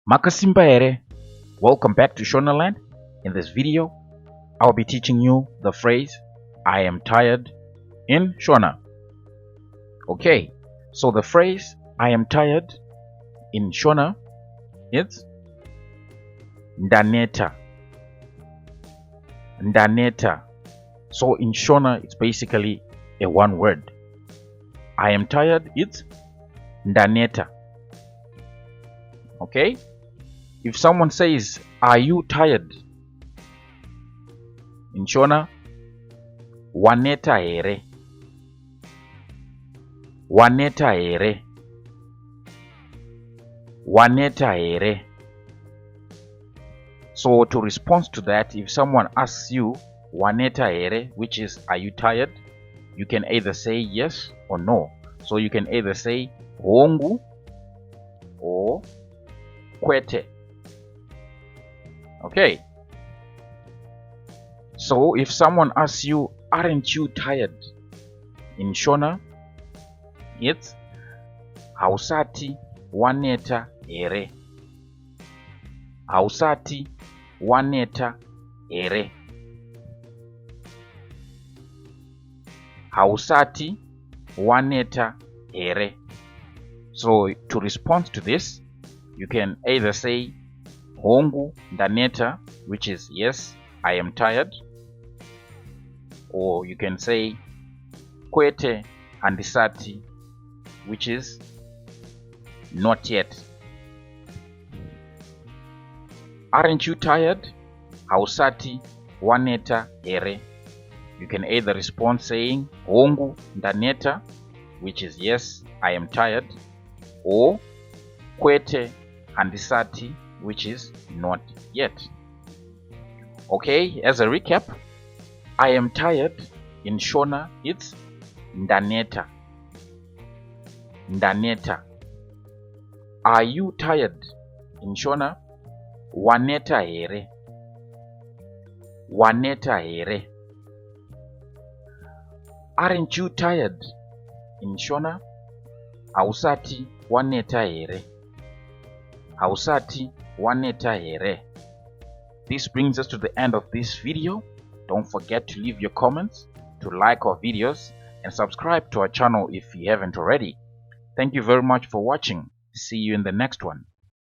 Makasimba ere. Welcome back to Shona Land. In this video, I'll be teaching you the phrase I am tired in Shona. Okay, so the phrase I am tired in Shona is ndaneta. Ndaneta. So in Shona, it's basically a one word. I am tired, it's ndaneta. Okay? If someone says, are you tired? In Shona, waneta ere. Waneta ere. Waneta ere. So to respond to that, if someone asks you, waneta ere, which is, are you tired? You can either say yes or no. So you can either say hongu or kwete. Okay. So if someone asks you, aren't you tired? In Shona, it's hausati waneta ere. Hausati waneta ere. Hausati waneta ere. So to respond to this, you can either say hongu ndaneta, which is yes, I am tired, or you can say kwete handisati, which is not yet. Aren't you tired? Hausati waneta ere. You can either respond saying hongu ndaneta, which is yes, I am tired, or kwete handisati, which is not yet. Okay, as a recap, I am tired in Shona, it's ndaneta. Ndaneta. Are you tired? In Shona, waneta ere. Waneta ere. Aren't you tired? In Shona, hausati waneta ere. Hausati waneta ere. This brings us to the end of this video. Don't forget to leave your comments, to like our videos, and subscribe to our channel if you haven't already. Thank you very much for watching. See you in the next one.